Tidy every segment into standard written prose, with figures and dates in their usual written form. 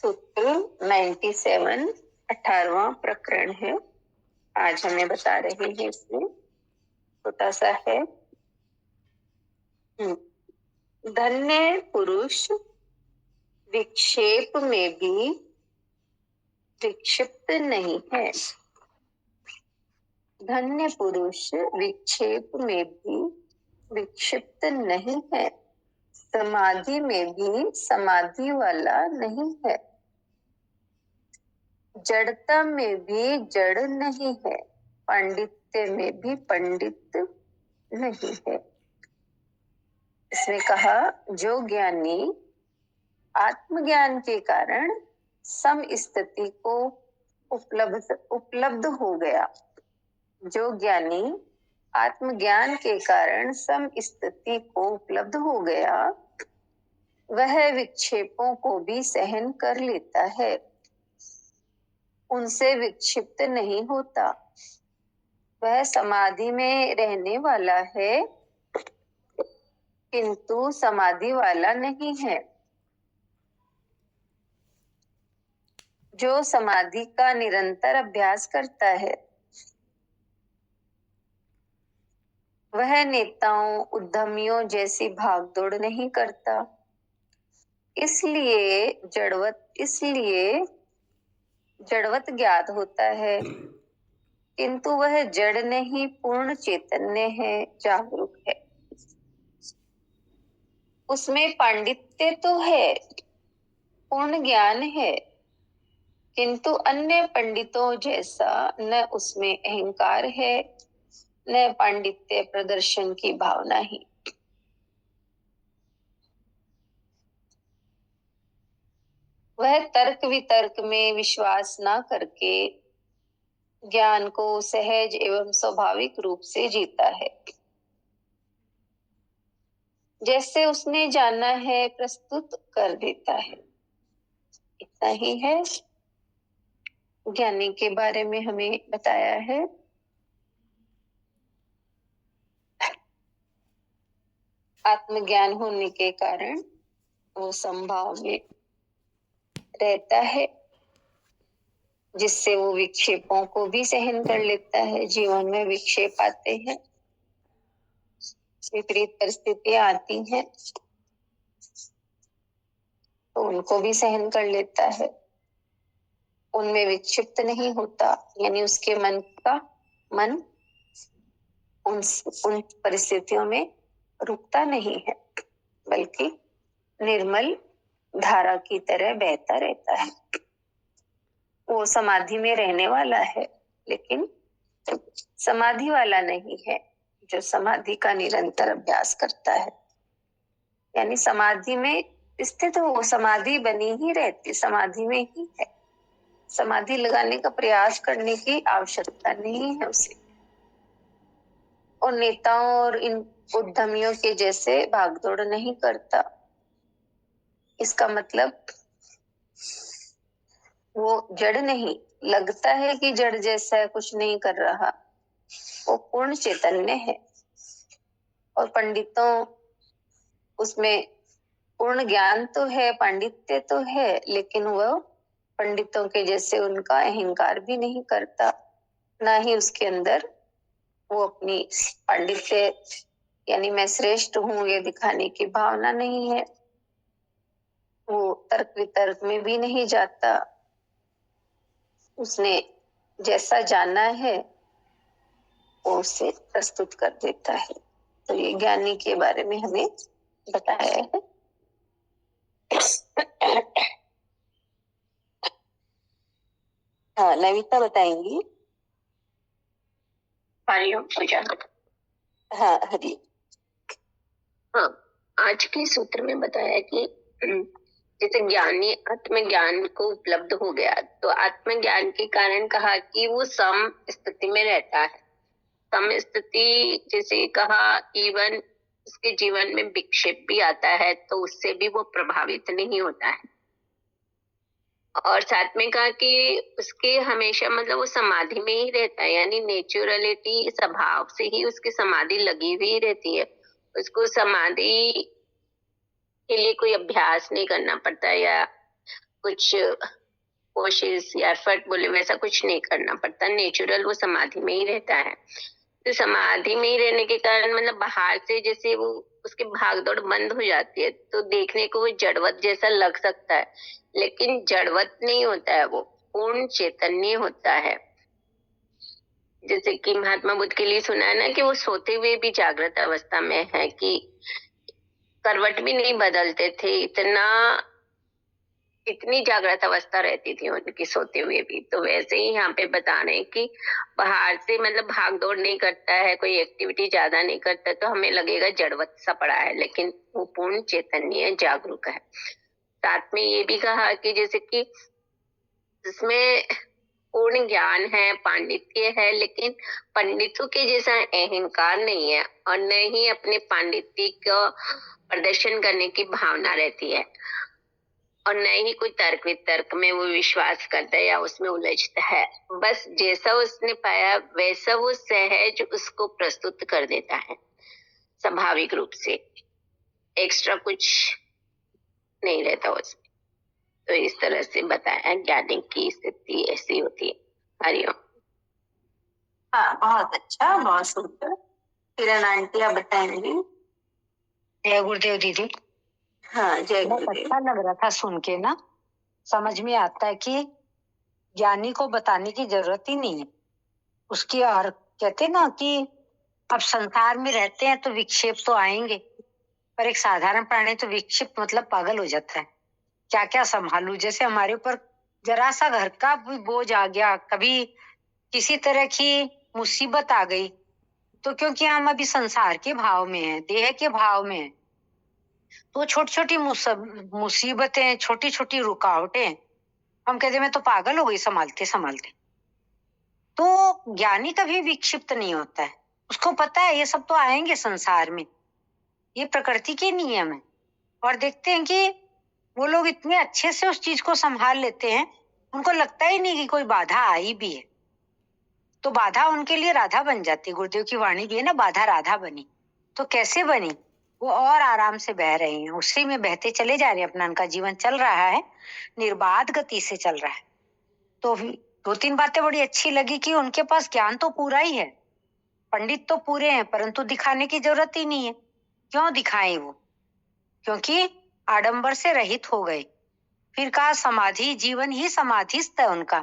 सूत्र 97 18वां प्रकरण है। आज हमें बता रहे हैं, इसमें छोटा सा है। धन्य पुरुष विक्षेप में भी विक्षिप्त नहीं है। धन्य पुरुष विक्षेप में भी विक्षिप्त नहीं है। समाधि में भी समाधि वाला नहीं है। जड़ता में भी जड़ नहीं है। पांडित्य में भी पंडित नहीं है। इसने कहा, जो ज्ञानी आत्मज्ञान के कारण सम स्थिति को उपलब्ध हो गया, जो ज्ञानी आत्मज्ञान के कारण सम स्थिति को उपलब्ध हो गया, वह विक्षेपों को भी सहन कर लेता है, उनसे विक्षिप्त नहीं होता। वह समाधि में रहने वाला है, किंतु समाधि वाला नहीं है। जो समाधि का निरंतर अभ्यास करता है, वह नेताओं उद्यमियों जैसी भागदौड़ नहीं करता। इसलिए जड़वत ज्ञात होता है, किंतु वह जड़ नहीं, पूर्ण चैतन्य है, जागरूक है। उसमें पांडित्य तो है, पूर्ण ज्ञान है, किंतु अन्य पंडितों जैसा न उसमें अहंकार है, न पांडित्य प्रदर्शन की भावना ही। वह तर्क वितर्क में विश्वास न करके ज्ञान को सहज एवं स्वाभाविक रूप से जीता है। जैसे उसने जाना है प्रस्तुत कर देता है। इतना ही है, ज्ञानी के बारे में हमें बताया है। आत्मज्ञान होने के कारण वो समभाव में रहता है, जिससे वो विक्षेपों को भी सहन कर लेता है। जीवन में विक्षेप आते हैं, विपरीत परिस्थितियां आती हैं, तो उनको भी सहन कर लेता है, उनमें विक्षिप्त नहीं होता। यानी उसके मन उन परिस्थितियों में रुकता नहीं है, बल्कि निर्मल धारा की तरह बहता रहता है। वो समाधि में रहने वाला है, लेकिन समाधि वाला नहीं है जो समाधि का निरंतर अभ्यास करता है। यानी समाधि में स्थित हो, समाधि बनी ही रहती, समाधि में ही है। समाधि लगाने का प्रयास करने की आवश्यकता नहीं है उसे। और नेताओं और इन उद्यमियों के जैसे भागदौड़ नहीं करता। इसका मतलब वो जड़ नहीं, लगता है कि जड़ जैसा है, कुछ नहीं कर रहा, वो पूर्ण चैतन्य है। और पंडितों, उसमें पूर्ण ज्ञान तो है, पांडित्य तो है, लेकिन वह पंडितों के जैसे उनका अहंकार भी नहीं करता, ना ही उसके अंदर वो अपनी पांडित्य यानी मैं श्रेष्ठ हूं ये दिखाने की भावना नहीं है। वो तर्क वितर्क में भी नहीं जाता। उसने जैसा जाना है वो उसे प्रस्तुत कर देता है। तो ये ज्ञानी के बारे में हमें बताया है। हाँ, नविता बताएंगी। हरिओम पूजा। हाँ, हरि। हाँ, आज के सूत्र में बताया कि जैसे ज्ञानी आत्मज्ञान को उपलब्ध हो गया, तो आत्मज्ञान के कारण कहा कि वो सम स्थिति में रहता है। सम स्थिति जैसे कहा, इवन उसके जीवन में विक्षेप भी आता है तो उससे भी वो प्रभावित नहीं होता है। और साथ में कहा कि उसके हमेशा मतलब वो समाधि में ही रहता है, यानी नेचुरलिटी स्वभाव से ही उसकी समाधि लगी हुई रहती है। उसको समाधि के लिए कोई अभ्यास नहीं करना पड़ता, या कुछ कोशिश या एफर्ट बोले वैसा कुछ नहीं करना पड़ता, नेचुरल वो समाधि में ही रहता है। तो समाधि में ही रहने के कारण मतलब बाहर से जैसे वो उसकी भागदौड़ बंद हो जाती है तो देखने को वो जड़वत जैसा लग सकता है, लेकिन जड़वत नहीं होता है, वो पूर्ण चैतन्य होता है। जैसे कि महात्मा बुद्ध के लिए सुना है ना कि वो सोते हुए भी जागृत अवस्था में है, कि करवट भी नहीं बदलते थे, इतनी जागृत अवस्था रहती थी उनकी सोते हुए भी। तो वैसे ही यहाँ पे बता रहे हैं कि बाहर से मतलब भाग दौड़ नहीं करता है, कोई एक्टिविटी ज्यादा नहीं करता तो हमें लगेगा जड़वत सा पड़ा है, लेकिन वो पूर्ण चैतन्य जागरूक है। साथ में ये भी कहा कि जैसे कि इसमें पूर्ण ज्ञान है, पांडित्य है, लेकिन पंडितों के जैसा अहंकार नहीं है और न ही अपने पांडित्य का प्रदर्शन करने की भावना रहती है, और न ही कोई तर्क वितर्क में वो विश्वास करता है या उसमें उलझता है। बस जैसा उसने पाया वैसा वो सहज उसको प्रस्तुत कर देता है, स्वाभाविक रूप से, एक्स्ट्रा कुछ नहीं रहता उसमें। तो इस तरह से बताया ज्ञानी की स्थिति ऐसी होती है। हरिओम। हाँ, बहुत अच्छा, बहुत सुंदर। किरण आंटी आप बताएंगी? जय गुरुदेव दीदी। हाँ, जय बहुत गुरुदेव। अच्छा लग रहा था सुन के ना, समझ में आता है कि ज्ञानी को बताने की जरूरत ही नहीं है उसकी। और कहते ना कि अब संसार में रहते हैं तो विक्षेप तो आएंगे, पर एक साधारण प्राणी तो विक्षेप मतलब पागल हो जाता है, क्या क्या संभालू। जैसे हमारे ऊपर जरा सा घर का भी बोझ आ गया, कभी किसी तरह की मुसीबत आ गई, तो क्योंकि हम अभी संसार के भाव में हैं, देह के भाव में हैं, तो छोटी छोटी मुसीबतें, छोटी छोटी रुकावटें, हम कहते मैं तो पागल हो गई संभालते संभालते। तो ज्ञानी कभी विक्षिप्त नहीं होता है, उसको पता है ये सब तो आएंगे संसार में, ये प्रकृति के नियम है। और देखते हैं कि वो लोग इतने अच्छे से उस चीज को संभाल लेते हैं, उनको लगता ही नहीं कि कोई बाधा आई भी है। तो बाधा उनके लिए राधा बन जाती है। गुरुदेव की वाणी भी है ना, बाधा राधा बनी। तो कैसे बनी? वो और आराम से बह रहे हैं, उसी में बहते चले जा रहे हैं, अपना उनका जीवन चल रहा है, निर्बाध गति से चल रहा है। तो दो तीन बातें बड़ी अच्छी लगी कि उनके पास ज्ञान तो पूरा ही है, पंडित तो पूरे हैं, परंतु दिखाने की जरूरत ही नहीं है। क्यों दिखाएं वो? क्योंकि आडंबर से रहित हो गए। फिर कहा समाधि, जीवन ही समाधिस्थ है उनका,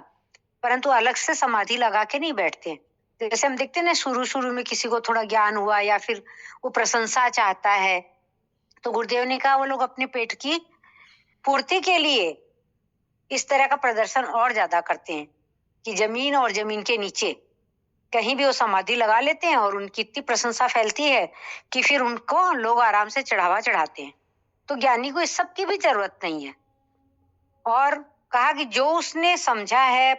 परंतु अलग से समाधि लगा के नहीं बैठते। जैसे हम देखते हैं ना, शुरू शुरू में किसी को थोड़ा ज्ञान हुआ या फिर वो प्रशंसा चाहता है, तो गुरुदेव ने कहा वो लोग अपने पेट की पूर्ति के लिए इस तरह का प्रदर्शन और ज्यादा करते हैं कि जमीन और जमीन के नीचे कहीं भी वो समाधि लगा लेते हैं, और उनकी इतनी प्रशंसा फैलती है कि फिर उनको लोग आराम से चढ़ावा चढ़ाते हैं। तो ज्ञानी को इस सब की भी जरूरत नहीं है। और कहा कि जो उसने समझा है,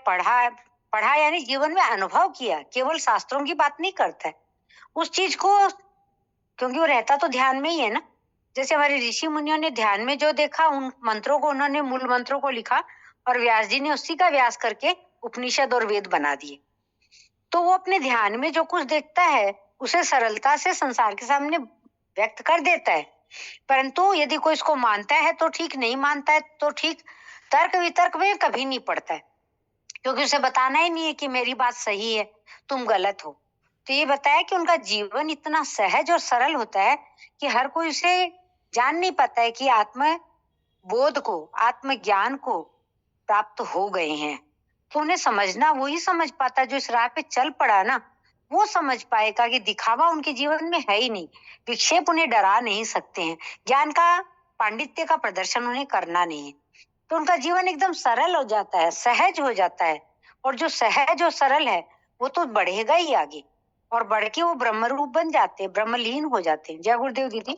पढ़ा यानी जीवन में अनुभव किया, केवल शास्त्रों की बात नहीं करता है उस चीज को, क्योंकि वो रहता तो ध्यान में ही है ना। जैसे हमारे ऋषि मुनियों ने ध्यान में जो देखा, उन मंत्रों को उन्होंने, मूल मंत्रों को लिखा, और व्यास जी ने उसी का व्यास करके उपनिषद और वेद बना दिए। तो वो अपने ध्यान में जो कुछ देखता है उसे सरलता से संसार के सामने व्यक्त कर देता है। परंतु यदि कोई इसको मानता है तो ठीक, नहीं मानता है तो ठीक, तर्क वितर्क में कभी नहीं पड़ता है, क्योंकि उसे बताना ही नहीं है कि मेरी बात सही है, तुम गलत हो। तो ये बताया कि उनका जीवन इतना सहज और सरल होता है कि हर कोई उसे जान नहीं पाता है कि आत्म बोध को, आत्मज्ञान को प्राप्त हो गए हैं। तो उन्हें समझना, वही समझ पाता जो इस राह पे चल पड़ा ना, वो समझ पाएगा कि दिखावा उनके जीवन में है ही नहीं, विक्षेप उन्हें डरा नहीं सकते हैं, ज्ञान का, पांडित्य का प्रदर्शन उन्हें करना नहीं है। तो उनका जीवन एकदम सरल हो जाता है, सहज हो जाता है। और जो सहज और सरल है वो तो बढ़ेगा ही आगे, और बढ़ के वो ब्रह्म रूप बन जाते हैं, ब्रह्मलीन हो जाते हैं। जय गुरुदेव दीदी।